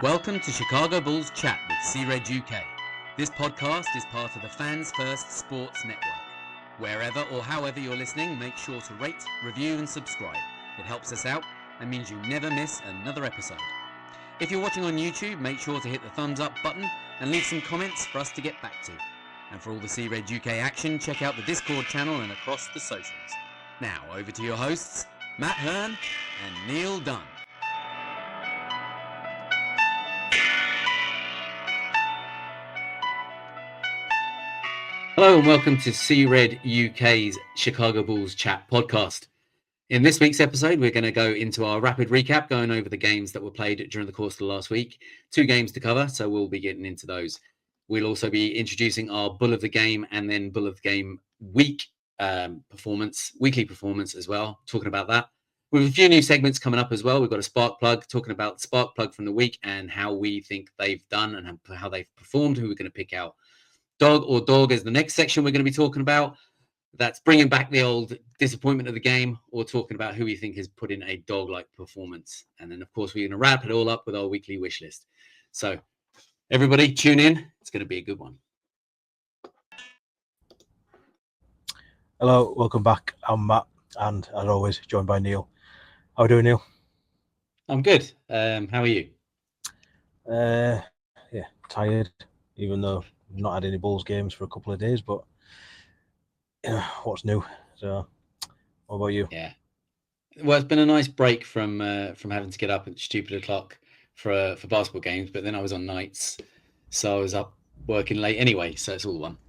Welcome to Chicago Bulls Chat with C-Red UK. This podcast is part of the Fans First Sports Network. Wherever or however you're listening, make sure to rate, review and subscribe. It helps us out and means you never miss another episode. If you're watching on YouTube, make sure to hit the thumbs up button and leave some comments for us to get back to. And for all the C-Red UK action, check out the Discord channel and across the socials. Now, over to your hosts, Matt Hearn and Neil Dunn. Hello and welcome to C-Red UK's Chicago Bulls Chat podcast. In this week's episode, we're going to go into our rapid recap, going over the games that were played during the course of the last week. 2 games to cover, so we'll be getting into those. We'll also be introducing our Bull of the Game and then Bull of the Game weekly performance as well, talking about that. We have a few new segments coming up as well. We've got a Spark Plug, talking about the Spark Plug from the week and how we think they've done and how they've performed, who we're going to pick out. Dog or Dog is the next section we're going to be talking about. That's bringing back the old disappointment of the game, or talking about who we think has put in a dog-like performance. And then, of course, we're going to wrap it all up with our weekly wish list. So, everybody, tune in. It's going to be a good one. Hello, welcome back. I'm Matt, and as always, joined by Neil. How are you doing, Neil? I'm good. How are you? Tired, even though we've not had any Bulls games for a couple of days, but what's new? So, what about you? Yeah. Well, it's been a nice break from having to get up at stupid o'clock for basketball games, but then I was on nights, so I was up working late anyway, so it's all one.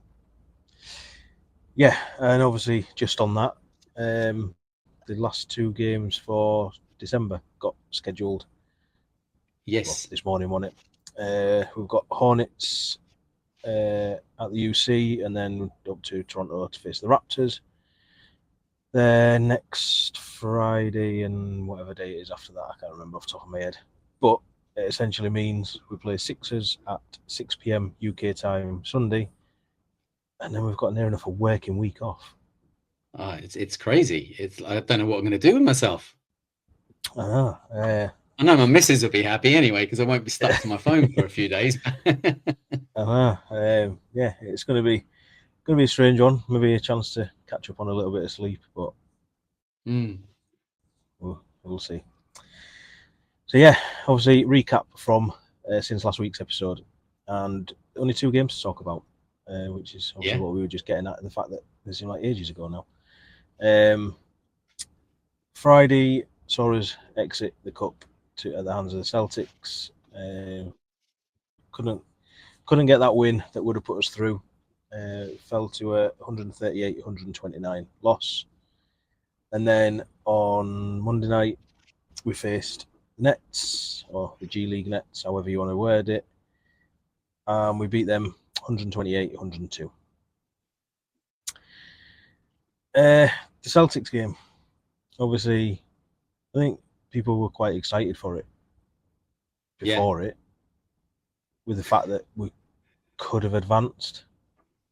Yeah, and obviously, just on that, the last 2 games for December got scheduled. Yes. Well, this morning, wasn't it? We've got Hornets at the UC, and then up to Toronto to face the Raptors. Then next Friday and whatever day it is after that, I can't remember off the top of my head. But it essentially means we play Sixers at 6 p.m. UK time Sunday, and then we've got near enough a working week off. It's crazy. I don't know what I'm going to do with myself. I know my missus will be happy anyway because I won't be stuck to my phone for a few days. Yeah, it's going to be a strange one. Maybe a chance to catch up on a little bit of sleep, but we'll see. So yeah, obviously recap from since last week's episode, and only 2 games to talk about, which is obviously what we were just getting at, the fact that they seem like ages ago now. Friday saw us exit the cup at the hands of the Celtics. Couldn't get that win that would have put us through. Fell to a 138-129 loss. And then on Monday night, we faced the Nets, or the G League Nets, however you want to word it. We beat them 128-102. The Celtics game, obviously, I think people were quite excited for it before it, with the fact that we could have advanced.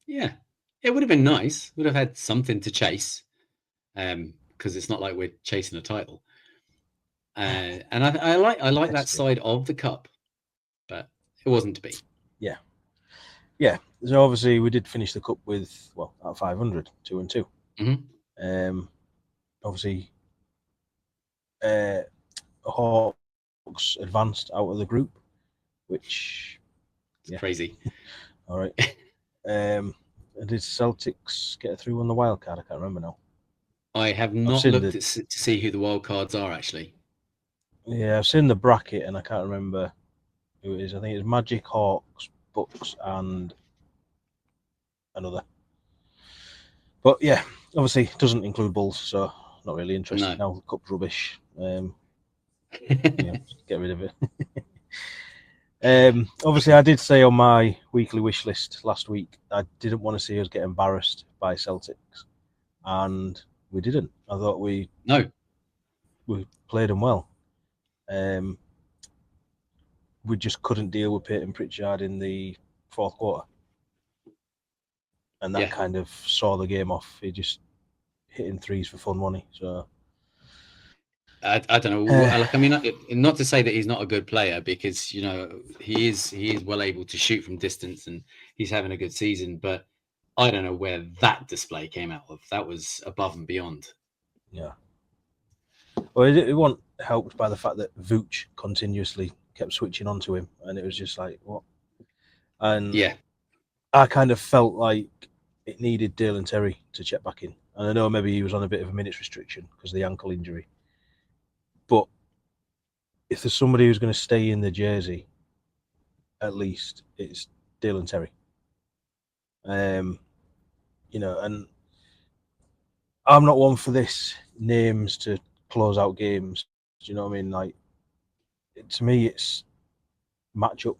Yeah, it would have been nice. Would have had something to chase, because it's not like we're chasing a title. And I like that side of the cup, but it wasn't to be. Yeah. So obviously we did finish the cup with at 500, 2-2. Mm-hmm. Obviously, Hawks advanced out of the group, which is crazy. All right. And did Celtics get through on the wild card? I can't remember now. I have not looked to see who the wild cards are actually. Yeah, I've seen the bracket and I can't remember who it is. I think it's Magic, Hawks, Bucks, and another. But yeah, obviously it doesn't include Bulls, so not really interested now. The cup's rubbish. Get rid of it. Obviously, I did say on my weekly wish list last week I didn't want to see us get embarrassed by Celtics, and we didn't. I thought we played them well. We just couldn't deal with Peyton Pritchard in the 4th quarter, and that kind of saw the game off. He just hitting threes for fun, wasn't he? So I don't know. Like, I mean, not to say that he's not a good player, because he is well able to shoot from distance and he's having a good season. But I don't know where that display came out of. That was above and beyond. Yeah. Well, it wasn't helped by the fact that Vooch continuously kept switching onto him, and it was just like, what? And Yeah, I kind of felt like it needed Dalen Terry to check back in. And I know maybe he was on a bit of a minutes restriction because of the ankle injury. But if there's somebody who's going to stay in the jersey, at least it's Dalen Terry. And I'm not one for this names to close out games. Do you know what I mean? Like, to me, it's match up.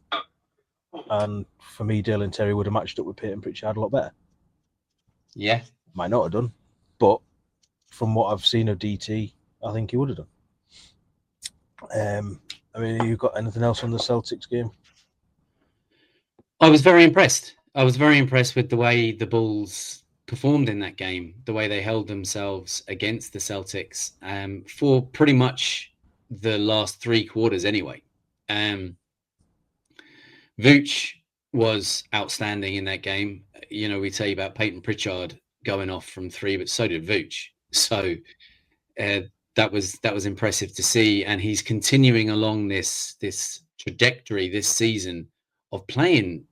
And for me, Dalen Terry would have matched up with Peyton Pritchard a lot better. yeah. Might not have done, but from what I've seen of DT, I think he would have done. I mean, you got anything else on the Celtics game? I was very impressed. I was very impressed with the way the Bulls performed in that game, the way they held themselves against the Celtics for pretty much the last 3 quarters anyway. Vooch was outstanding in that game. We tell you about Peyton Pritchard going off from 3, but so did Vooch. So that was impressive to see, and he's continuing along this trajectory this season of playing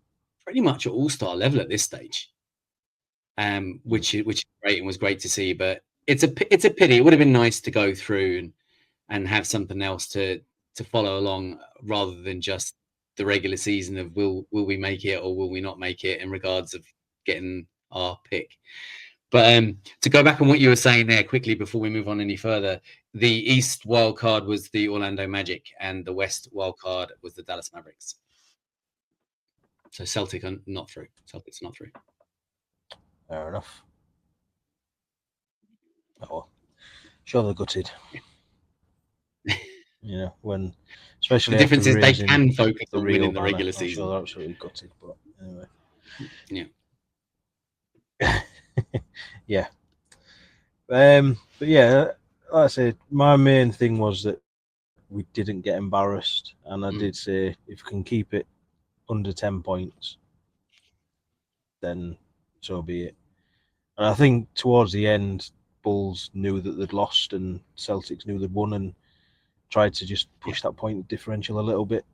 pretty much at all-star level at this stage, which is great and was great to see. But it's a pity. It would have been nice to go through and have something else to follow along, rather than just the regular season of will we make it or will we not make it in regards of getting our pick. But to go back on what you were saying there quickly before we move on any further, the East wild card was the Orlando Magic and the West wild card was the Dallas Mavericks. So Celtic are not through. Celtics not through. Fair enough. Oh, sure they're gutted. When especially the difference after is they can focus on winning the regular season. season. I'm sure they're absolutely gutted, but anyway. Yeah. Yeah. But yeah, like I said, my main thing was that we didn't get embarrassed, and I did say if we can keep it under 10 points, then so be it. And I think towards the end, Bulls knew that they'd lost, and Celtics knew they'd won, and tried to just push that point differential a little bit,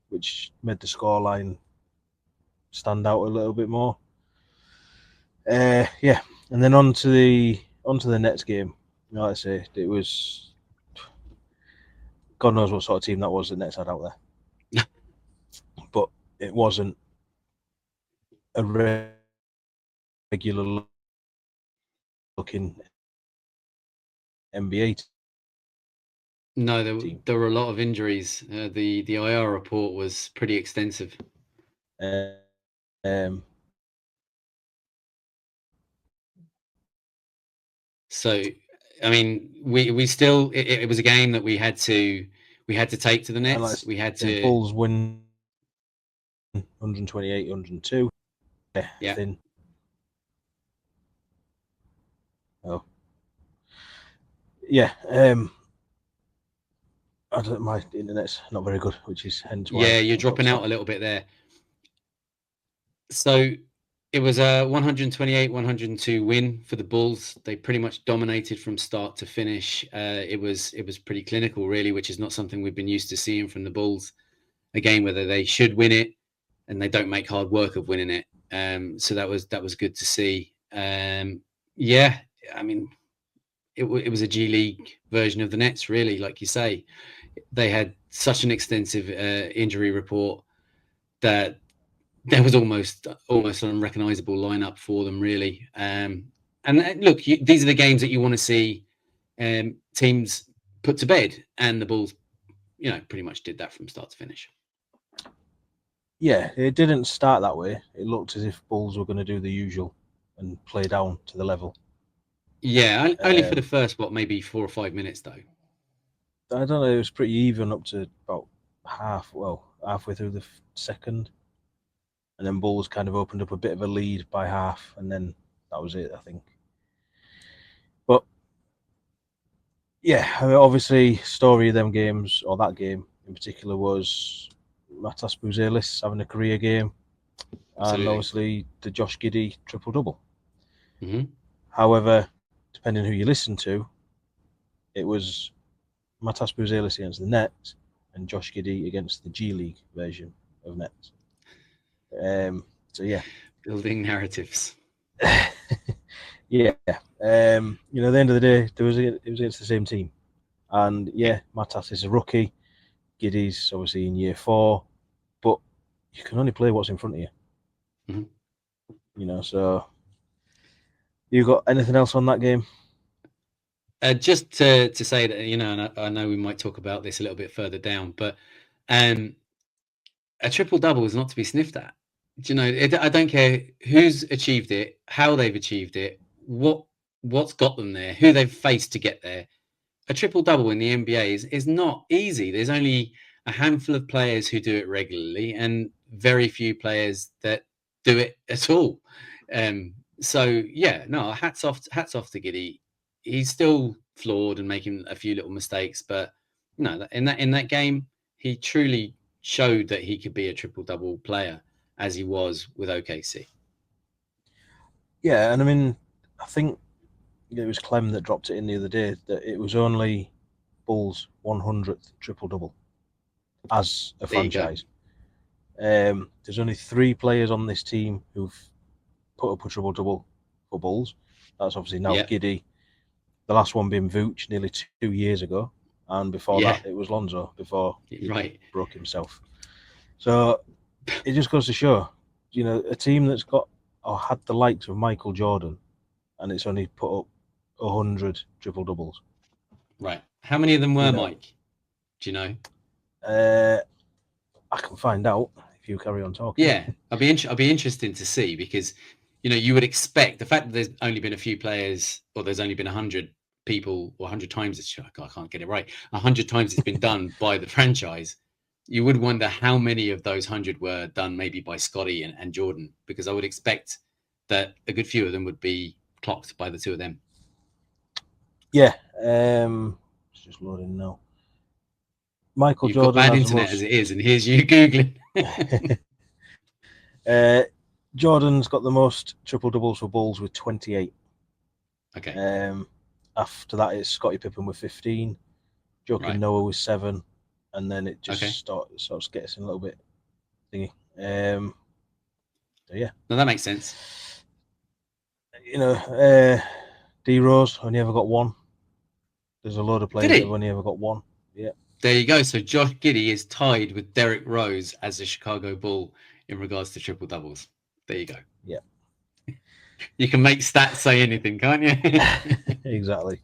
which made the scoreline stand out a little bit more. And then on to the Nets game. Like I say, it was God knows what sort of team that was the Nets had out there, but it wasn't a regular looking NBA team. No, there were a lot of injuries. The IR report was pretty extensive. So, I mean, we still it was a game that we had to take to the Nets. We had to. Bulls win 128, 102. Yeah. Thin. Oh. Yeah. My internet's not very good, which is hence why. Yeah, you're dropping out a little bit there. So it was a 128-102 win for the Bulls. They pretty much dominated from start to finish. It was pretty clinical, really, which is not something we've been used to seeing from the Bulls. A game where they should win it, and they don't make hard work of winning it. So that was good to see. Yeah, I mean, it was a G League version of the Nets, really, like you say. They had such an extensive injury report that there was almost an unrecognizable lineup for them, really. And look, these are the games that you want to see teams put to bed, and the Bulls, pretty much did that from start to finish. Yeah, it didn't start that way. It looked as if Bulls were going to do the usual and play down to the level. Yeah, only for the first, maybe 4 or 5 minutes, though. I don't know, it was pretty even up to about halfway through the second. And then Bulls kind of opened up a bit of a lead by half, and then that was it, I think. But Yeah, I mean, obviously, story of them games, or that game in particular, was Matas Buzelis having a career game, and Absolutely. obviously the Josh Giddey triple-double. Mm-hmm. However, depending who you listen to, it was Matas Buzelis against the Nets and Josh Giddey against the G League version of Nets. So yeah, Building narratives. yeah. At the end of the day, it was against the same team, and yeah, Matas is a rookie. Giddey's obviously in year 4, but you can only play what's in front of you. Mm-hmm. So you got anything else on that game? Just to say that, and I know we might talk about this a little bit further down, but a triple double is not to be sniffed at. I don't care who's achieved it, how they've achieved it, what's got them there, who they've faced to get there. A triple double in the NBA is not easy. There's only a handful of players who do it regularly, and very few players that do it at all. So yeah, no, hats off to Giddey. He's still flawed and making a few little mistakes, but no, in that game, he truly showed that he could be a triple double player as he was with OKC. Yeah, and I mean, I think it was Clem that dropped it in the other day that it was only Bulls' 100th triple double as a There you go. franchise. There's only 3 players on this team who've put up a triple double for Bulls. That's obviously now Yeah, Giddey. The last one being Vooch nearly 2 years ago, and before yeah, that it was Lonzo before he right. broke himself. So it just goes to show, a team that's got or had the likes of Michael Jordan, and it's only put up 100 triple doubles. Right. How many of them were, You know, Mike? Do you know? I can find out if you carry on talking. Yeah, I'll be interested to see, because you would expect the fact that there's only been a few players, or there's only been 100 people, or 100 times I can't get it right, 100 times it's been done by the franchise. You would wonder how many of those 100 were done maybe by Scotty and Jordan, because I would expect that a good few of them would be clocked by the two of them. Yeah, it's just loading now. Michael You've got Jordan bad has the internet most. as it is, and here's you googling. Jordan's got the most triple doubles for Bulls with 28. Okay. After that, it's Scottie Pippen with 15, Joakim Right. Noah with 7, and then it just Okay. sort of gets in a little bit thingy. So yeah, No, that makes sense. D Rose only ever got 1. There's a load of players that have only ever got 1. Yeah. There you go. So Josh Giddey is tied with Derrick Rose as a Chicago Bull in regards to triple doubles. There you go. Yeah. You can make stats say anything, can't you? Exactly.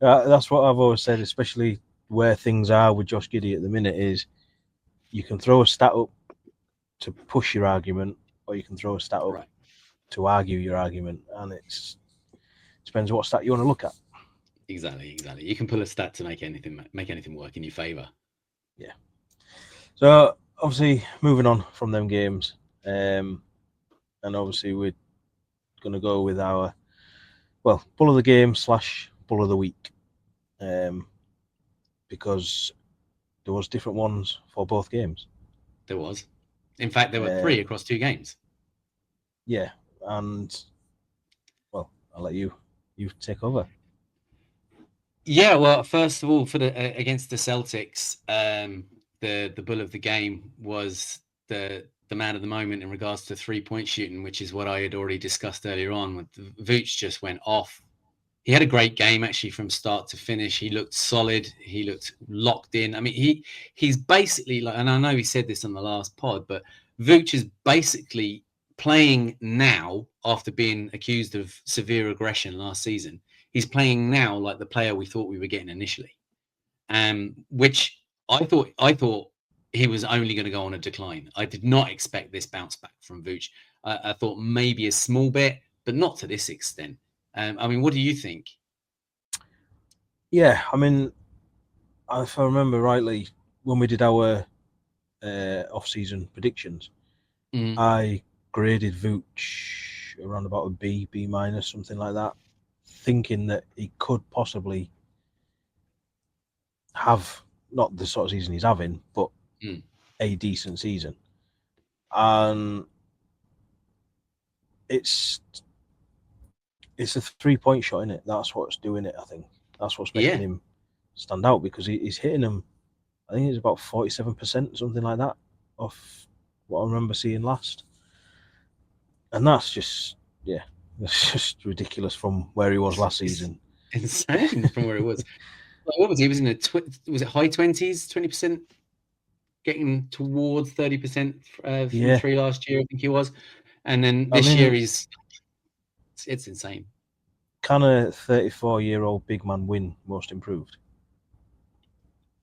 That's what I've always said, especially where things are with Josh Giddey at the minute, is you can throw a stat up to push your argument, or you can throw a stat up Right. to argue your argument, and it depends what stat you want to look at. Exactly. You can pull a stat to make anything work in your favour. Yeah. So obviously, moving on from them games, and obviously we're going to go with our bull of the game / bull of the week, because there was different ones for both games. There was. In fact, there were 3 across 2 games. Yeah, and I'll let you take over. Yeah, well, first of all, for against the Celtics, the bull of the game was the man of the moment in regards to 3-point shooting, which is what I had already discussed earlier on. Vooch just went off. He had a great game actually from start to finish. He looked solid. He looked locked in. I mean, he's basically like, and I know he said this on the last pod, but Vooch is basically playing now after being accused of severe aggression last season. He's playing now like the player we thought we were getting initially, which I thought he was only going to go on a decline. I did not expect this bounce back from Vooch. I thought maybe a small bit, but not to this extent. I mean, what do you think? Yeah, I mean, if I remember rightly, when we did our off-season predictions, I graded Vooch around about a B minus, something like that, thinking that he could possibly have not the sort of season he's having, but a decent season. And it's a 3-point shot, isn't it? That's what's doing it, I think. That's what's making him stand out, because he's hitting them, I think it's about 47%, something like that, off what I remember seeing last. And that's just, that's just ridiculous from where he was last season. Insane from where he was. What was he? He was in was it high 20s, 20%, getting towards 30% from 3 last year, I think he was. And then this year it's insane. Can a 34-year-old big man win most improved?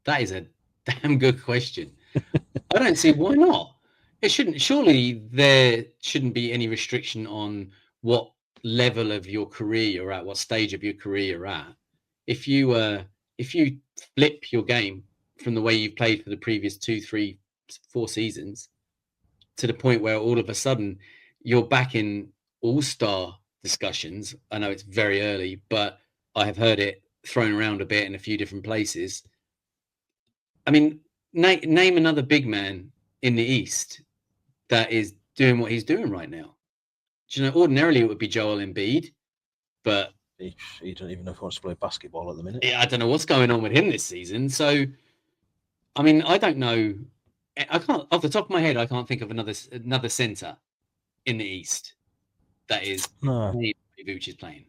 That is a damn good question. I don't see why not. It shouldn't. Surely there shouldn't be any restriction on what level of your career you're at, what stage of your career you're at. If you flip your game from the way you've played for the previous 2, 3, 4 seasons to the point where all of a sudden you're back in all-star discussions. I know it's very early, but I have heard it thrown around a bit in a few different places. I mean, name another big man in the East that is doing what he's doing right now. Do you know, ordinarily it would be Joel Embiid, but he doesn't even know if he wants to play basketball at the minute. I don't know what's going on with him this season. So, I mean, I don't know. I can't, off the top of my head, I can't think of another center in the East that is Vooch is playing.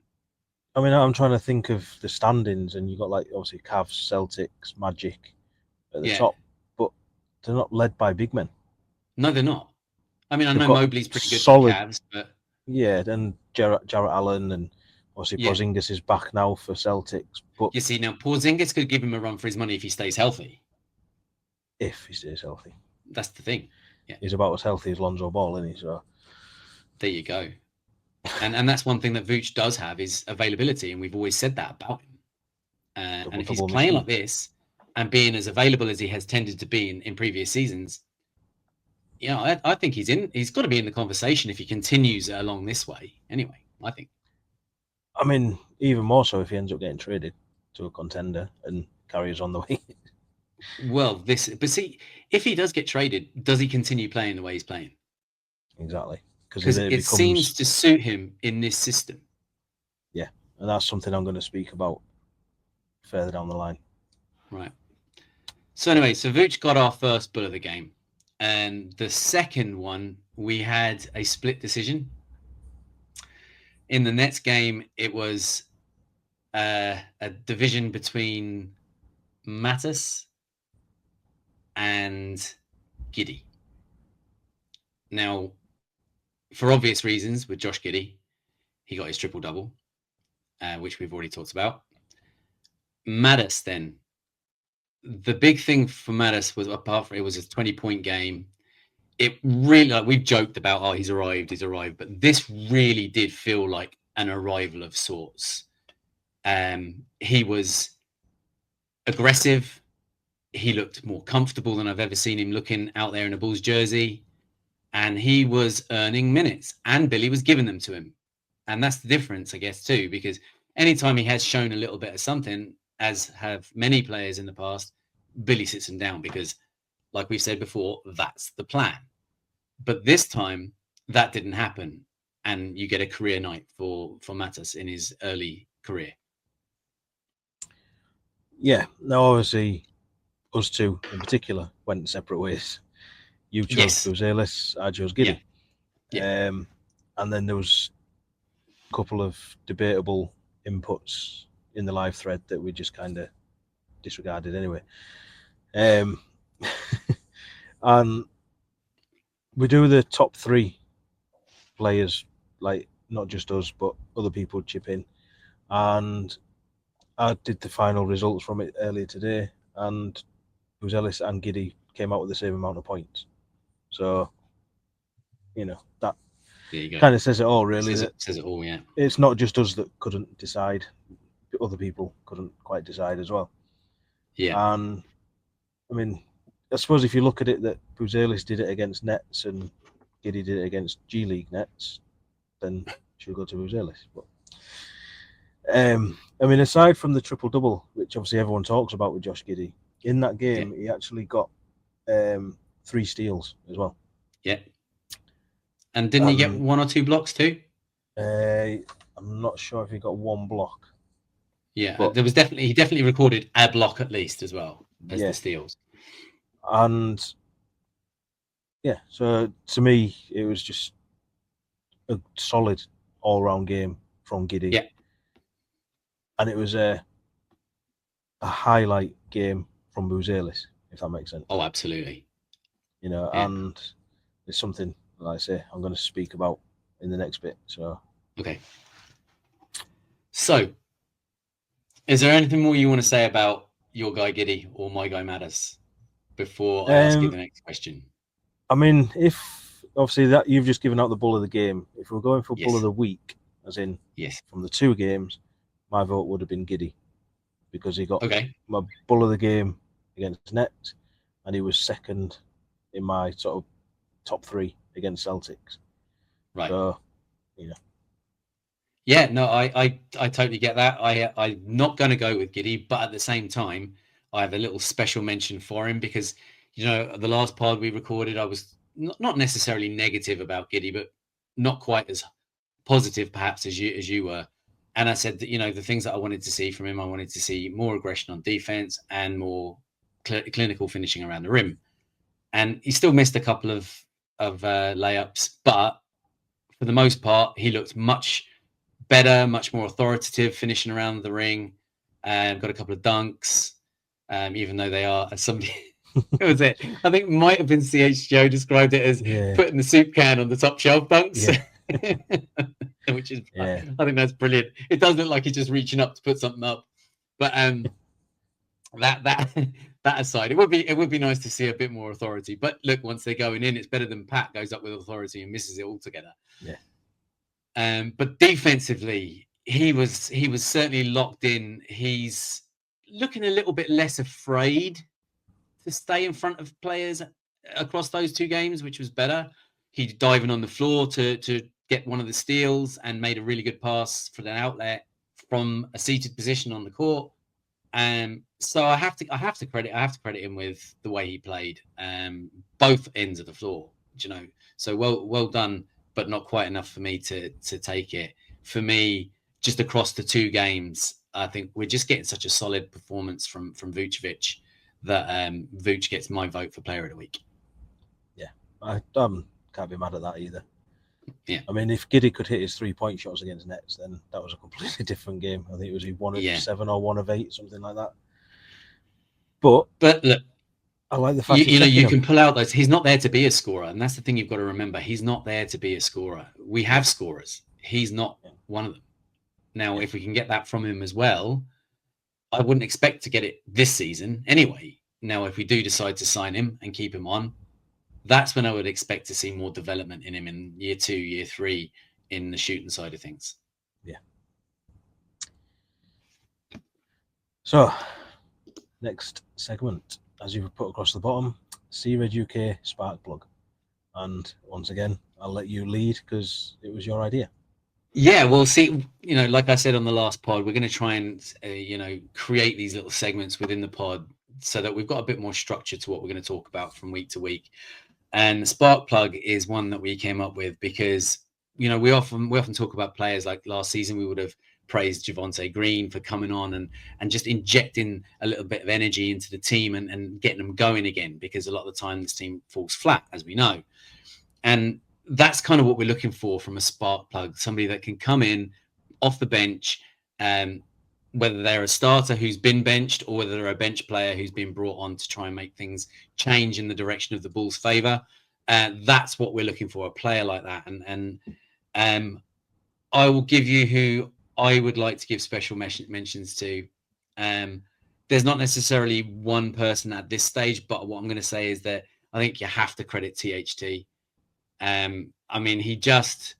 I mean, I'm trying to think of the standings, and you got like obviously Cavs, Celtics, Magic at the top, but they're not led by big men. No, they're not. I mean, I know Mobley's pretty good for the Cavs, but then Jarrett Allen, and obviously Porzingis is back now for Celtics. But you see, now Porzingis could give him a run for his money if he stays healthy. If he stays healthy, that's the thing. Yeah, he's about as healthy as Lonzo Ball, isn't he? So there you go. And that's one thing that Vooch does have is availability, and we've always said that about him. And if he's playing like this and being as available as he has tended to be in previous seasons, I think he's got to be in the conversation if he continues along this way. Anyway, I think. I mean, even more so if he ends up getting traded to a contender and carries on the way. Well, but see, if he does get traded, does he continue playing the way he's playing? Exactly. Because it seems to suit him in this system. Yeah, and that's something I'm going to speak about further down the line. Right. So anyway, Vooch got our first bull of the game. And the second one, we had a split decision. In the Nets game, it was a division between Mattis and Giddey. Now, for obvious reasons, with Josh Giddey, he got his triple-double, which we've already talked about. Mattis, then. The big thing for Mattis was, apart from it was a 20-point game, it really, like we've joked about, he's arrived, but this really did feel like an arrival of sorts. He was aggressive. He looked more comfortable than I've ever seen him looking out there in a Bulls jersey. And he was earning minutes, and Billy was giving them to him. And that's the difference, I guess, too, because anytime he has shown a little bit of something, as have many players in the past, Billy sits him down because, like we've said before, that's the plan. But this time, that didn't happen, and you get a career night for Mattis in his early career. Yeah, now obviously, us two in particular went separate ways. You chose Buzelis, I chose Giddey. Yeah. And then there was a couple of debatable inputs in the live thread that we just kind of disregarded anyway. And we do the top 3 players, like not just us, but other people chip in. And I did the final results from it earlier today, and Buzelis and Giddey came out with the same amount of points. So, that kind of says it all, really. Says it all, yeah. It's not just us that couldn't decide. Other people couldn't quite decide as well. Yeah. And, I mean, I suppose if you look at it that Buzelis did it against Nets and Giddey did it against G League Nets, then she'll go to Buzelis. But I mean, aside from the triple-double, which obviously everyone talks about with Josh Giddey, in that game, he actually got 3 steals as well. Yeah. And didn't he get 1 or 2 blocks too? I'm not sure if he got 1 block. Yeah, but he definitely recorded a block at least as well as the steals. And yeah, so to me, it was just a solid all-round game from Giddey. Yeah. And it was a highlight game from Buzelis, if that makes sense. Oh, absolutely. And it's something, like I say, I'm going to speak about in the next bit. So okay. So, is there anything more you want to say about your guy Giddey or my guy Matters before I ask you the next question? I mean, if obviously that you've just given out the bull of the game, if we're going for bull of the week, as in from the 2 games, my vote would have been Giddey, because he got my bull of the game against Nets, and he was second in my sort of top 3 against Celtics. Right. So, Yeah, no, I totally get that. I'm not going to go with Giddey, but at the same time, I have a little special mention for him because, the last pod we recorded, I was not necessarily negative about Giddey, but not quite as positive perhaps as you were. And I said that, the things that I wanted to see from him, I wanted to see more aggression on defense and more clinical finishing around the rim. And he still missed a couple of layups, but for the most part, he looked much better, much more authoritative, finishing around the ring. Got a couple of dunks, even though they are, as somebody, what was it? I think it might have been CHGO described it as putting the soup can on the top shelf dunks. Yeah. Which is, I think that's brilliant. It does look like he's just reaching up to put something up, but that aside, it would be nice to see a bit more authority. But look, once they're going in, it's better than Pat goes up with authority and misses it altogether. Yeah. But defensively, he was certainly locked in. He's looking a little bit less afraid to stay in front of players across those 2 games, which was better. He's diving on the floor to get one of the steals and made a really good pass for the outlet from a seated position on the court. So I have to credit him with the way he played, both ends of the floor. So well done, but not quite enough for me to take it. For me, just across the 2 games, I think we're just getting such a solid performance from Vucevic that Vuce gets my vote for player of the week. Yeah, I can't be mad at that either. Yeah, I mean, if Giddey could hit his 3-point shots against Nets, then that was a completely different game. I think it was 1 of 7 or 1 of 8, something like that. But look, I like the fact you can pull out those. He's not there to be a scorer, and that's the thing you've got to remember. He's not there to be a scorer. We have scorers. He's not one of them. Now, if we can get that from him as well, I wouldn't expect to get it this season anyway. Now, if we do decide to sign him and keep him on, that's when I would expect to see more development in him in year 2, year 3 in the shooting side of things. Yeah. So, next segment, as you've put across the bottom, C-Red UK Spark Plug. And once again, I'll let you lead because it was your idea. Yeah, well, see, like I said on the last pod, we're going to try and, create these little segments within the pod so that we've got a bit more structure to what we're going to talk about from week to week. And Spark Plug is one that we came up with because, we often talk about players like last season. We would have praised Javonte Green for coming on and just injecting a little bit of energy into the team and getting them going again, because a lot of the time this team falls flat, as we know. And that's kind of what we're looking for from a spark plug, somebody that can come in off the bench, whether they're a starter who's been benched or whether they're a bench player who's been brought on to try and make things change in the direction of the Bulls' favor. That's what we're looking for, a player like that. And I will give you who I would like to give special mentions to. There's not necessarily one person at this stage, but what I'm going to say is that I think you have to credit THT. I mean, he just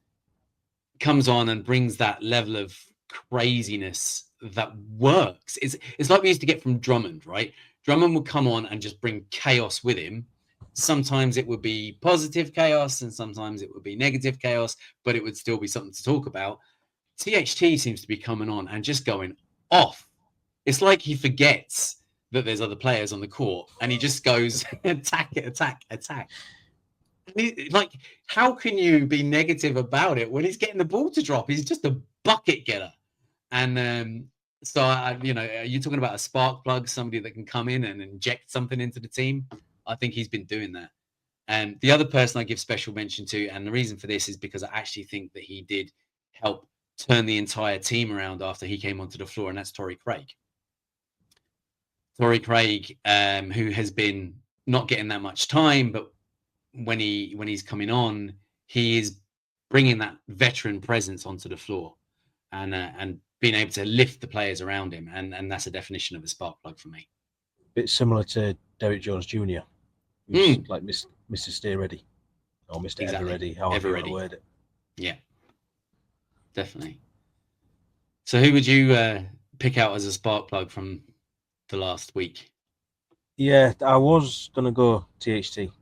comes on and brings that level of craziness that works. It's like we used to get from Drummond, right? Drummond would come on and just bring chaos with him. Sometimes it would be positive chaos and sometimes it would be negative chaos, but it would still be something to talk about. THT seems to be coming on and just going off. It's like he forgets that there's other players on the court and he just goes attack. Like, how can you be negative about it when he's getting the ball to drop? He's just a bucket getter. And so, you're talking about a spark plug, somebody that can come in and inject something into the team. I think he's been doing that. And the other person I give special mention to, and the reason for this is because I actually think that he did help turn the entire team around after he came onto the floor, and that's Torrey Craig. Torrey Craig, who has been not getting that much time, but when he's coming on, he is bringing that veteran presence onto the floor and being able to lift the players around him, and that's a definition of a spark plug for me. Bit similar to Derrick Jones Jr., who's like Mr. Stay Ready, or Mr. Ever Ready, however you want to word it. Yeah, definitely. So who would you pick out as a spark plug from the last week? Yeah, I was going to go THT.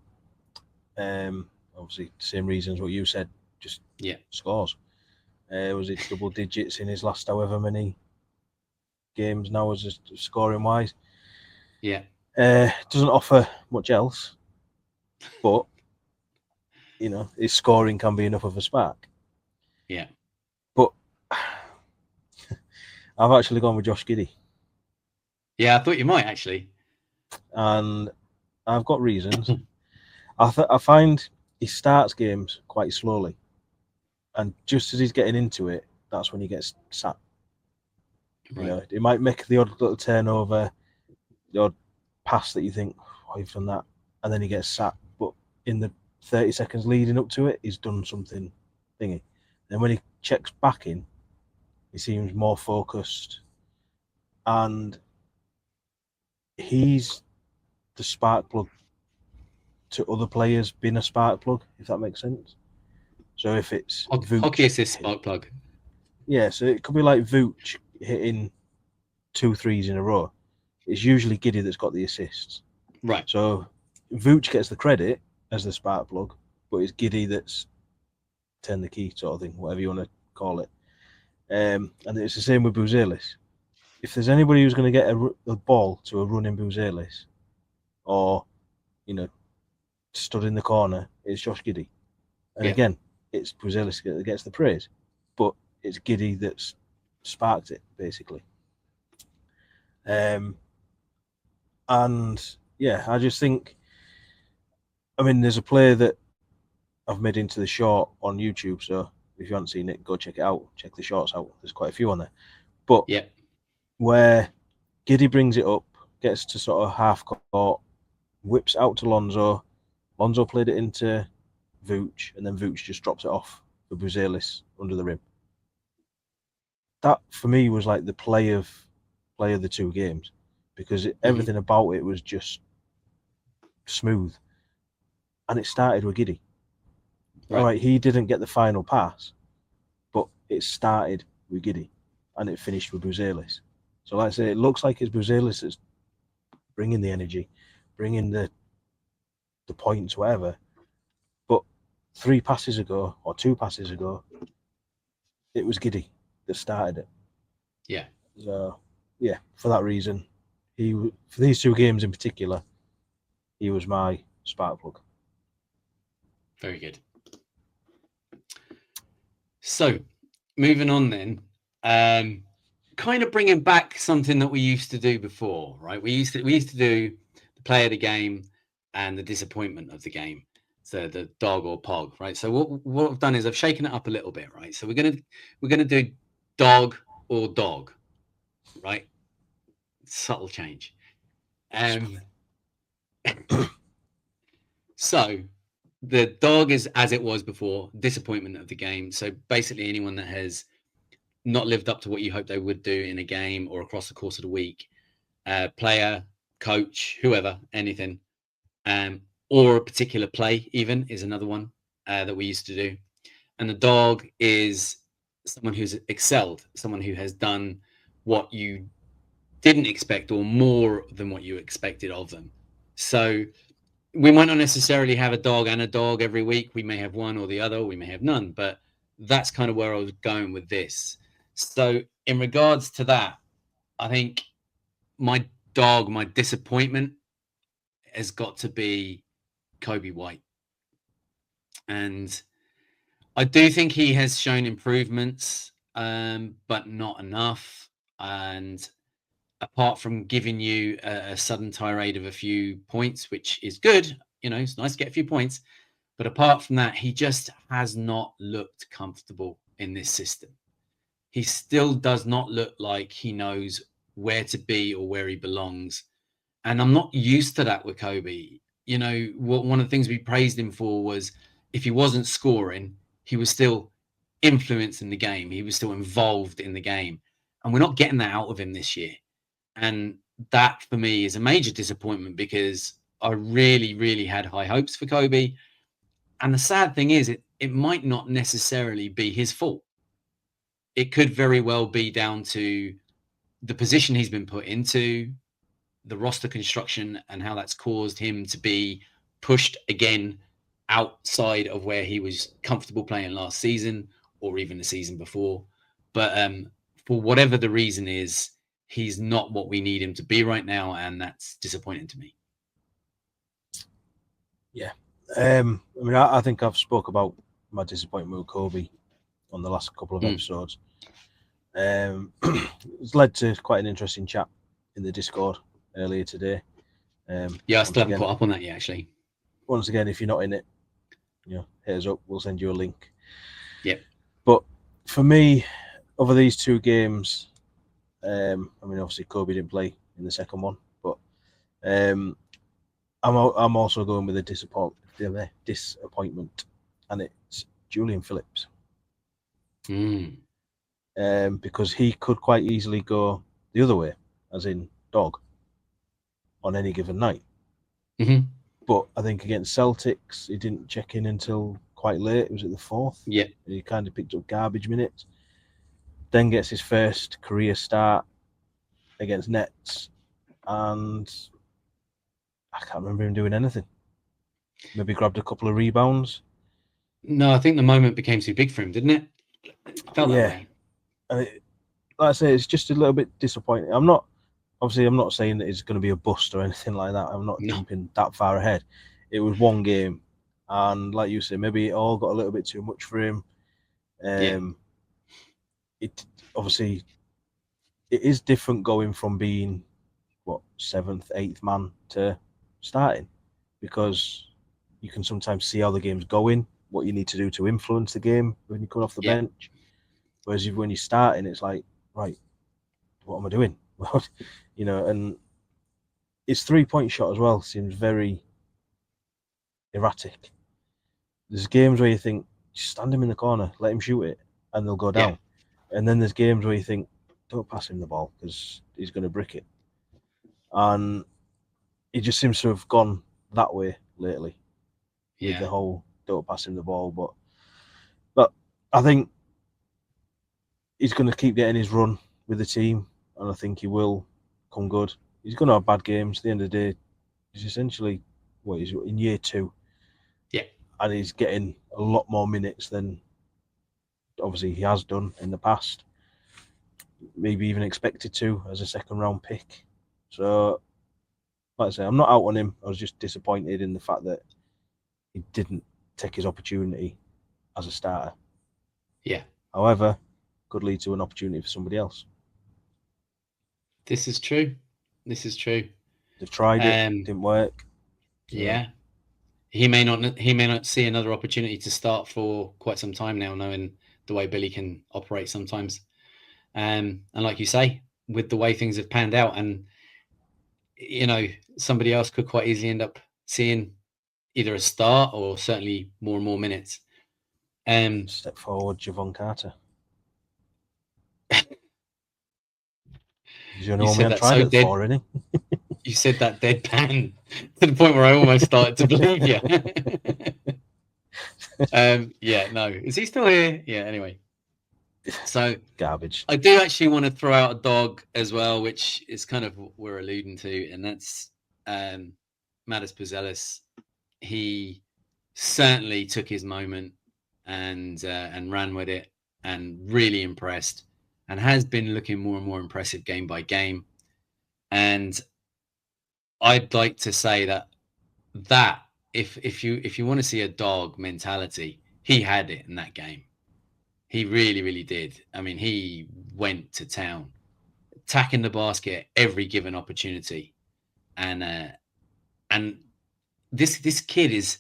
Obviously, same reasons what you said, just scores. Was it double digits in his last however many games now as scoring wise? Yeah. Doesn't offer much else, but his scoring can be enough of a spark. Yeah. But I've actually gone with Josh Giddey. Yeah, I thought you might actually. And I've got reasons. I find he starts games quite slowly, and just as he's getting into it, that's when he gets sat. Right. He might make the odd little turnover, the odd pass that you think, oh, you've done that, and then he gets sat. But in the 30 seconds leading up to it, he's done something thingy. Then when he checks back in, he seems more focused, and he's the spark plug to other players being a spark plug, if that makes sense. So if it's hockey assist spark plug. Yeah, so it could be like Vooch hitting 2 threes in a row. It's usually Giddey that's got the assists. Right. So Vooch gets the credit as the spark plug, but it's Giddey that's turned the key sort of thing, whatever you want to call it. And it's the same with Buzelis. If there's anybody who's going to get a ball to a running Buzelis, or stood in the corner, it's Josh Giddey. And again, it's Buzelis that gets the praise, but it's Giddey that's sparked it, basically. And yeah, I just think, there's a play that I've made into the short on YouTube, so if you haven't seen it, go check it out. Check the shorts out. There's quite a few on there. But where Giddey brings it up, gets to sort of half court, whips out to Lonzo. Lonzo played it into Vooch, and then Vooch just drops it off for Buzelis under the rim. That, for me, was like the play of the 2 games, because everything about it was just smooth. And it started with Giddey. Right. All right, he didn't get the final pass, but it started with Giddey, and it finished with Buzelis. So like I say, it looks like it's Buzelis that's bringing the energy, bringing the points, whatever. But 3 passes ago, or 2 passes ago, it was Giddey that started it. Yeah. So, yeah, for that reason, for these 2 games in particular, he was my spark plug. Very good. So, moving on then, kind of bringing back something that we used to do before, right? We used to do the play of the game and the disappointment of the game. So the DAWG or POG, right? So what I've done is I've shaken it up a little bit, right? So we're gonna do DAWG or DAWG, right? Subtle change. So the DAWG is as it was before, disappointment of the game. So basically anyone that has not lived up to what you hope they would do in a game or across the course of the week, player, coach, whoever, anything, or a particular play even is another one that we used to do. And the DAWG is someone who's excelled, someone who has done what you didn't expect or more than what you expected of them. So we might not necessarily have a DAWG and a DAWG every week. We may have one or the other, we may have none, but that's kind of where I was going with this. So in regards to that, I think my disappointment has got to be Kobe White. And I do think he has shown improvements, but not enough. And apart from giving you a sudden tirade of a few points, which is good, it's nice to get a few points. But apart from that, he just has not looked comfortable in this system. He still does not look like he knows where to be or where he belongs. And I'm not used to that with Kobe. One of the things we praised him for was if he wasn't scoring, he was still influencing the game. He was still involved in the game. And we're not getting that out of him this year. And that for me is a major disappointment because I really, really had high hopes for Kobe. And the sad thing is, it might not necessarily be his fault. It could very well be down to the position he's been put into, the roster construction, and how that's caused him to be pushed again outside of where he was comfortable playing last season or even the season before. But for whatever the reason is, he's not what we need him to be right now, and that's disappointing to me. Yeah. I think I've spoke about my disappointment with Kobe on the last couple of episodes. It's led to quite an interesting chat in the Discord earlier today. I still haven't caught up on that yet, actually. Once again, if you're not in it, hit us up. We'll send you a link. Yep. But for me, over these two games, obviously Kobe didn't play in the second one, but I'm also going with a disappointment, and it's Julian Phillips. Because he could quite easily go the other way, as in DAWG, on any given night. Mm-hmm. But I think against Celtics, he didn't check in until quite late. It was at the fourth. Yeah. He kind of picked up garbage minutes. Then gets his first career start against Nets, and I can't remember him doing anything. Maybe grabbed a couple of rebounds. No, I think the moment became too big for him, didn't it? Felt that way. And like I say, it's just a little bit disappointing. I'm not saying that it's going to be a bust or anything like that. I'm not jumping that far ahead. It was one game, and like you said, maybe it all got a little bit too much for him. It obviously it is different going from being 7th, 8th man to starting, because you can sometimes see how the game's going, what you need to do to influence the game when you come off the bench. Whereas when you're starting, it's like, right, what am I doing? And his 3-point shot as well seems very erratic. There's games where you think, just stand him in the corner, let him shoot it, and they'll go down. And then there's games where you think, don't pass him the ball because he's going to brick it. And he just seems to have gone that way lately with the whole don't pass him the ball. But I think he's going to keep getting his run with the team, and I think he will come good. He's going to have bad games. At the end of the day, he's essentially he's in year 2. Yeah. And he's getting a lot more minutes than obviously he has done in the past. Maybe even expected to as a second-round pick. So, like I say, I'm not out on him. I was just disappointed in the fact that he didn't take his opportunity as a starter. Yeah. However, could lead to an opportunity for somebody else. This is true. They've tried it, didn't work. So. Yeah. He may not see another opportunity to start for quite some time now, knowing the way Billy can operate sometimes. And like you say, with the way things have panned out, and somebody else could quite easily end up seeing either a start or certainly more and more minutes. Step forward, Javon Carter. He's the only one we haven't tried it for, isn't he? You said that deadpan to the point where I almost started to believe you. No. Is he still here? Yeah, anyway. So garbage. I do actually want to throw out a dog as well, which is kind of what we're alluding to, and that's Matas Puzelis. He certainly took his moment and ran with it and really impressed. and has been looking more and more impressive game by game. And I'd like to say that if you want to see a dog mentality, he had it in that game. He really, really did. I mean, he went to town, attacking the basket every given opportunity, and this kid is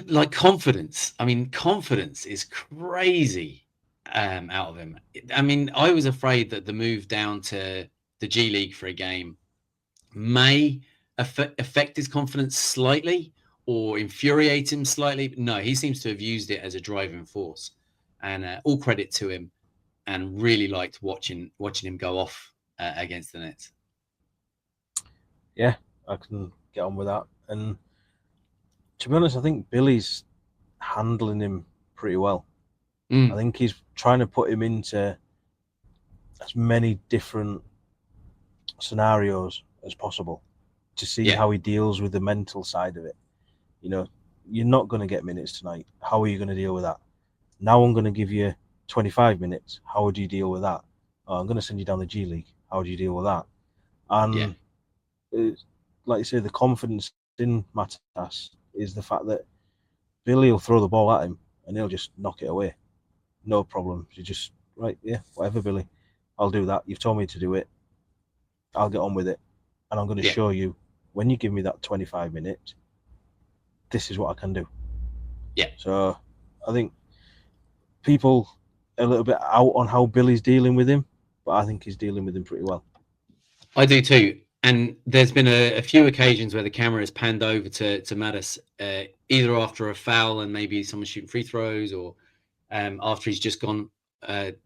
like confidence. I mean, confidence is crazy out of him. I mean, I was afraid that the move down to the G League for a game may affect his confidence slightly or infuriate him slightly. But no, he seems to have used it as a driving force, and all credit to him. And really liked watching him go off against the Nets. Yeah, I can get on with that. And to be honest, I think Billy's handling him pretty well. I think he's trying to put him into as many different scenarios as possible to see how he deals with the mental side of it. You know, you're not going to get minutes tonight. How are you going to deal with that? Now I'm going to give you 25 minutes. How would you deal with that? Oh, I'm going to send you down the G League. How would you deal with that? And like you say, the confidence in Matas is the fact that Billy will throw the ball at him and he'll just knock it away. No problem. You just, right, yeah, whatever, Billy. I'll do that. You've told me to do it. I'll get on with it. And I'm going to show you, when you give me that 25 minutes, this is what I can do. Yeah. So I think people are a little bit out on how Billy's dealing with him, but I think he's dealing with him pretty well. I do too. And there's been a few occasions where the camera has panned over to Mattis, either after a foul and maybe someone shooting free throws, or after he's just gone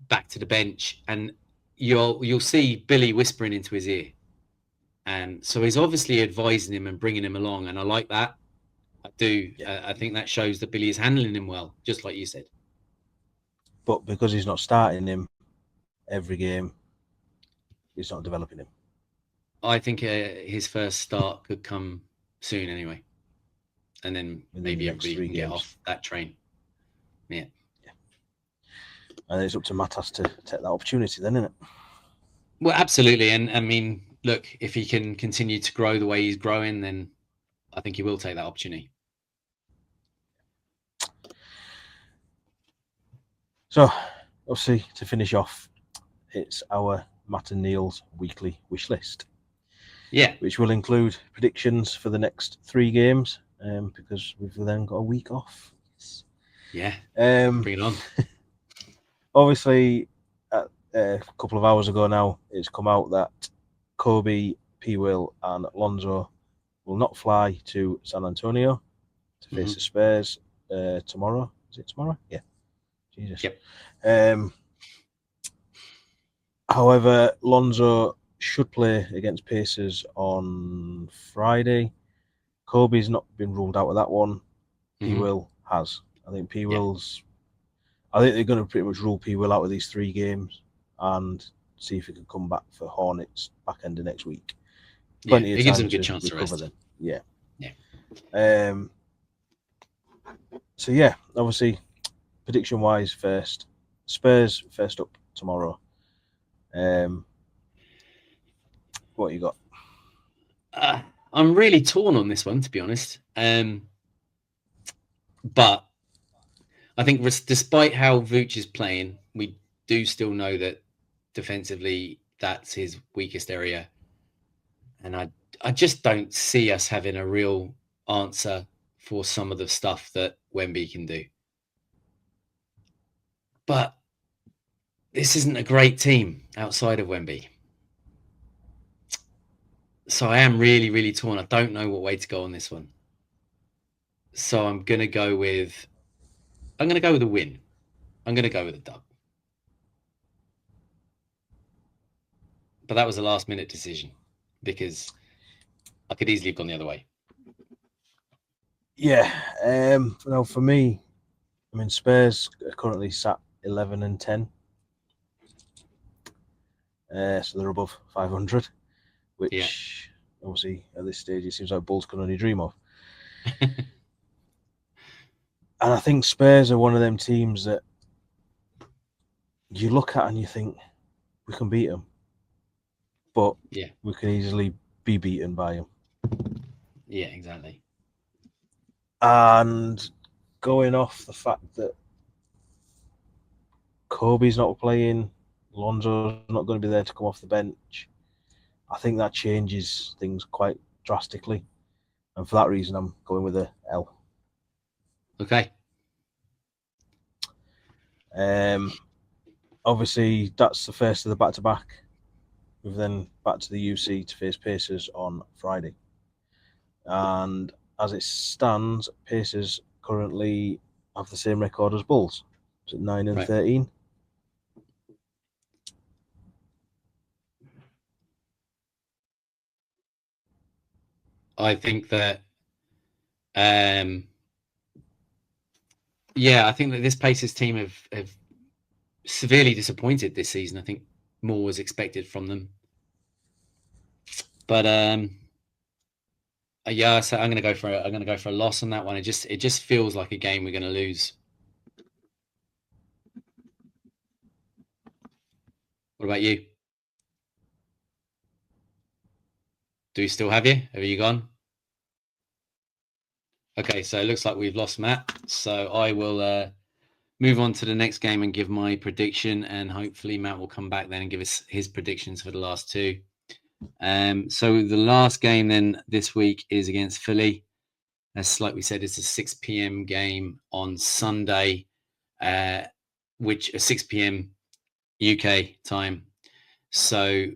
back to the bench, and you'll see Billy whispering into his ear. And so he's obviously advising him and bringing him along, and I like that. I do. I think that shows that Billy is handling him well, just like you said. But because he's not starting him every game, he's not developing him. I think his first start could come soon anyway. And then maybe everybody can get off that train. Yeah. And it's up to Matas to take that opportunity then, isn't it? Well, absolutely. And I mean, look, if he can continue to grow the way he's growing, then I think he will take that opportunity. So, obviously, to finish off, it's our Matt and Neill's weekly wish list. Yeah. Which will include predictions for the next 3 games, because we've then got a week off. Yeah. Bring it on. Obviously, a couple of hours ago now, it's come out that Kobe, P. Will, and Lonzo will not fly to San Antonio to face the Spurs tomorrow. Is it tomorrow? Yeah. Jesus. Yep. However, Lonzo should play against Pacers on Friday. Kobe's not been ruled out of that one. P. Will has. I think P. Will's. I think they're going to pretty much rule P. Will out of these 3 games and see if he can come back for Hornets back end of next week. Plenty of it time gives him a good chance to recover rest. them. Yeah. So yeah, obviously, prediction wise, first Spurs first up tomorrow. What you got? I'm really torn on this one, to be honest. But I think despite how Vooch is playing, we do still know that defensively that's his weakest area. And I just don't see us having a real answer for some of the stuff that Wemby can do. But this isn't a great team outside of Wemby. So I am really, really torn. I don't know what way to go on this one. So I'm going to go with a win. I'm going to go with a dub. But that was a last minute decision because I could easily have gone the other way. Yeah. Well, for me, I mean, Spurs are currently sat 11-10. So they're above 500, which obviously at this stage it seems like Bulls can only dream of. And I think Spurs are one of them teams that you look at and you think we can beat them, but Yeah. we can easily be beaten by them. Yeah, exactly. And going off the fact that Kobe's not playing, Lonzo's not going to be there to come off the bench, I think that changes things quite drastically. And for that reason, I'm going with a L. Okay. Obviously, that's the first of the back-to-back. We've then back to the UC to face Pacers on Friday. And as it stands, Pacers currently have the same record as Bulls. Is it 9-13? I think that, I think that this Pacers team have severely disappointed this season. I think more was expected from them. But so I'm gonna go for a loss on that one. It just feels like a game we're gonna lose. What about you? Do we still have you? Have you gone? Okay, so it looks like we've lost Matt. So I will move on to the next game and give my prediction, and hopefully Matt will come back then and give us his predictions for the last two. So the last game then this week is against Philly. As like we said, it's a 6 p.m. game on Sunday, which is 6 p.m. UK time. So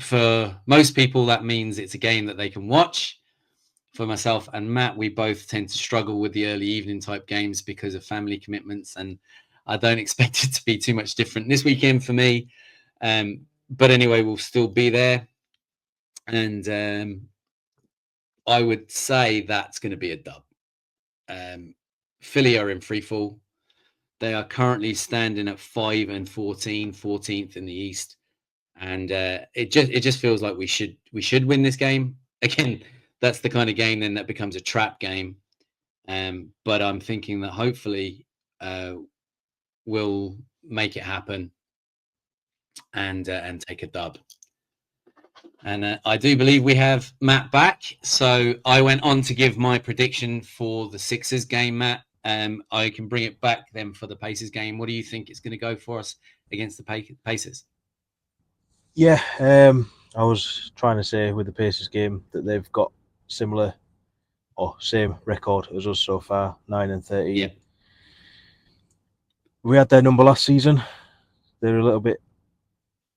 for most people, that means it's a game that they can watch. For myself and Matt, we both tend to struggle with the early evening type games because of family commitments, and I don't expect it to be too much different this weekend for me. But anyway, we'll still be there, and I would say that's going to be a dub. Philly are in free fall. They are currently standing at 5-14, 14th in the East, and it just feels like we should win this game. Again, that's the kind of game then that becomes a trap game. But I'm thinking that hopefully we'll make it happen and take a dub. And I do believe we have Matt back. So I went on to give my prediction for the Sixers game, Matt. I can bring it back then for the Pacers game. What do you think it's going to go for us against the Pacers? Yeah, I was trying to say with the Pacers game that they've got similar or same record as us so far, 9-13. Yeah. We had their number last season. They're a little bit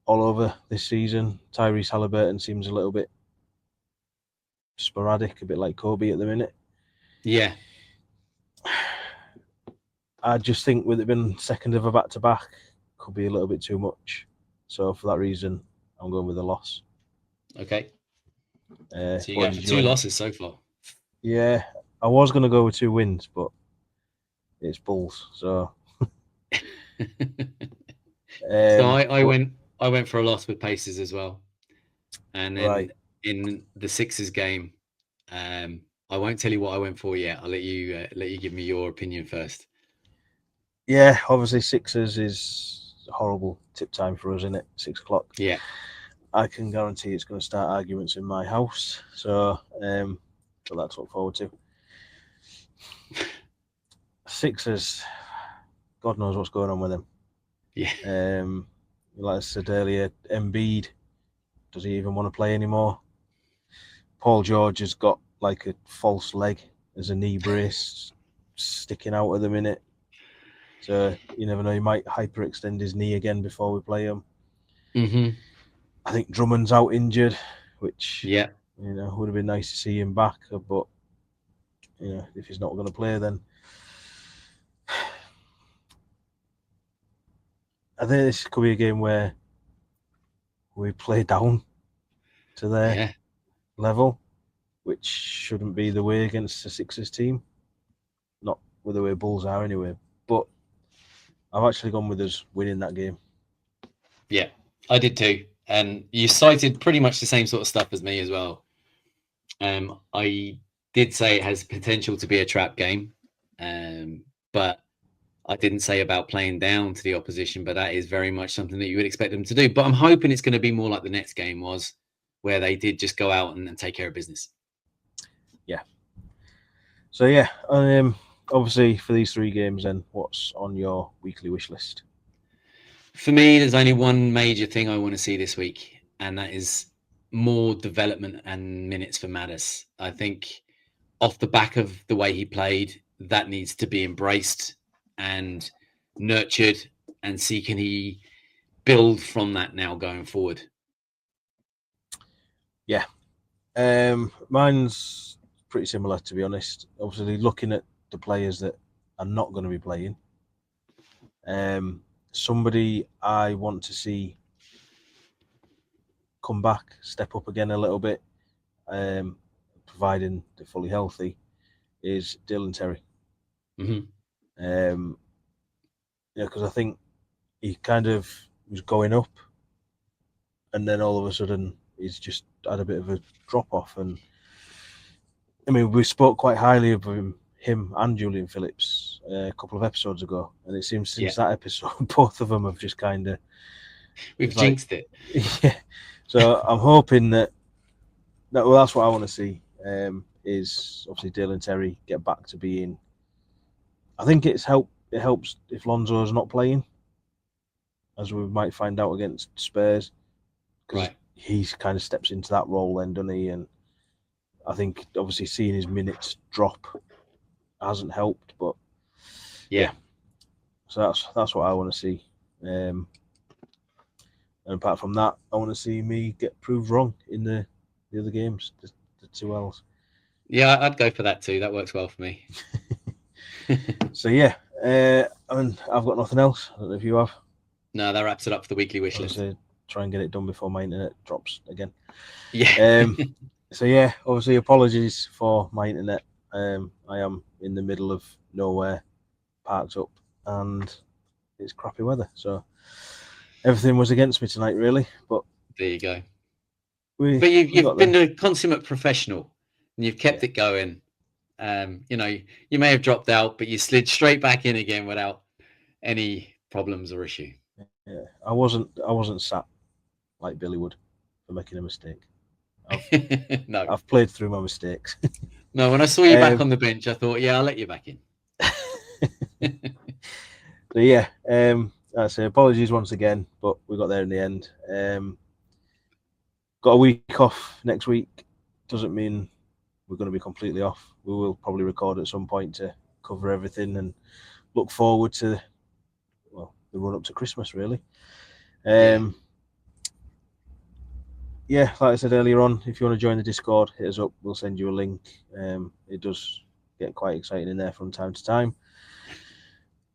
all over this season. Tyrese Halliburton seems a little bit sporadic, a bit like Kobe at the minute. Yeah. I just think with it being second of a back-to-back, could be a little bit too much. So for that reason, I'm going with a loss. Okay. So you what go for did two you losses so far. Yeah, I was going to go with 2 wins, but it's Bulls. So So I went for a loss with Pacers as well, and then right. in the Sixers game, I won't tell you what I went for yet. I'll let you give me your opinion first. Yeah, obviously Sixers is a horrible tip time for us, isn't it? 6 o'clock. Yeah. I can guarantee it's going to start arguments in my house. So that's to look forward to. Sixers, God knows what's going on with them. Yeah. Like I said earlier, Embiid, does he even want to play anymore? Paul George has got like a false leg as a knee brace sticking out at the minute. So you never know, he might hyperextend his knee again before we play him. Mm-hmm. I think Drummond's out injured, which Yeah. would have been nice to see him back, but if he's not going to play, then I think this could be a game where we play down to their level, which shouldn't be the way against the Sixers team. Not with the way Bulls are anyway. But I've actually gone with us winning that game. Yeah, I did too. And you cited pretty much the same sort of stuff as me as well. I did say it has potential to be a trap game, but I didn't say about playing down to the opposition, but that is very much something that you would expect them to do. But I'm hoping it's going to be more like the Nets game was, where they did just go out and take care of business. Yeah. So yeah, obviously for these 3 games, then what's on your weekly wish list? For me, there's only one major thing I want to see this week, and that is more development and minutes for Mattis. I think off the back of the way he played, that needs to be embraced and nurtured, and see can he build from that now going forward. Yeah. Mine's pretty similar, to be honest. Obviously, looking at the players that are not going to be playing, somebody I want to see come back, step up again a little bit, providing they're fully healthy, is Dylan Terry. Mm-hmm. Because I think he kind of was going up, and then all of a sudden he's just had a bit of a drop off. And I mean, we spoke quite highly of him and Julian Phillips a couple of episodes ago, and it seems since that episode, both of them have just kind of jinxed it. Yeah. So I'm hoping that well, that's what I want to see. Is obviously Dylan Terry get back to being. I think it helps if Lonzo's not playing, as we might find out against Spurs, because he kind of steps into that role then, doesn't he? And I think obviously seeing his minutes drop hasn't helped, but yeah. So that's what I want to see. And apart from that, I want to see me get proved wrong in the other games, the 2 L's. Yeah, I'd go for that too. That works well for me. So yeah, and I've got nothing else. I don't know if you have. No, that wraps it up for the weekly wish list. Try and get it done before my internet drops again. Yeah. So yeah, obviously apologies for my internet. I am in the middle of nowhere, parked up, and it's crappy weather. So everything was against me tonight, really. But there you go. But you've been a consummate professional, and you've kept it going. You may have dropped out, but you slid straight back in again without any problems or issue. Yeah, I wasn't sat like Billy would for making a mistake. No, I've played through my mistakes. No, when I saw you back on the bench, I thought, yeah, I'll let you back in. So yeah, I say apologies once again, but we got there in the end. Got a week off next week. Doesn't mean we're going to be completely off. We will probably record at some point to cover everything and look forward to the run up to Christmas, really. Yeah, like I said earlier on, if you want to join the Discord, hit us up. We'll send you a link. It does get quite exciting in there from time to time.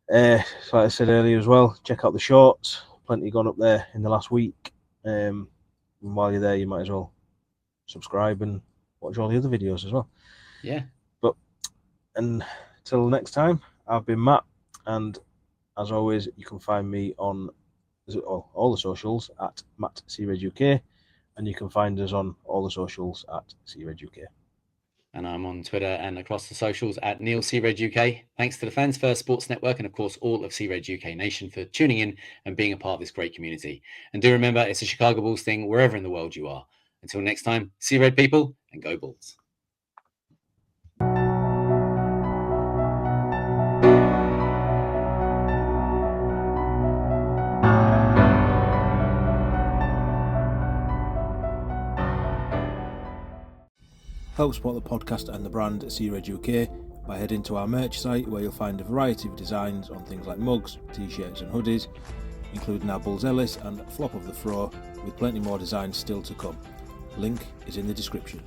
Like I said earlier as well, check out the shorts. Plenty gone up there in the last week. And while you're there, you might as well subscribe and watch all the other videos as well. Yeah. And until next time, I've been Matt, and as always, you can find me on all the socials at MattCRedUK, and you can find us on all the socials at CRedUK. And I'm on Twitter and across the socials at NeillCRedUK. Thanks to the Fans First Sports Network and, of course, all of CRed UK Nation for tuning in and being a part of this great community. And do remember, it's a Chicago Bulls thing wherever in the world you are. Until next time, CRed people, and go Bulls. Help support the podcast and the brand at CRed UK by heading to our merch site, where you'll find a variety of designs on things like mugs, t-shirts and hoodies, including our Bulls Ellis and Flop of the Fro, with plenty more designs still to come. Link is in the description.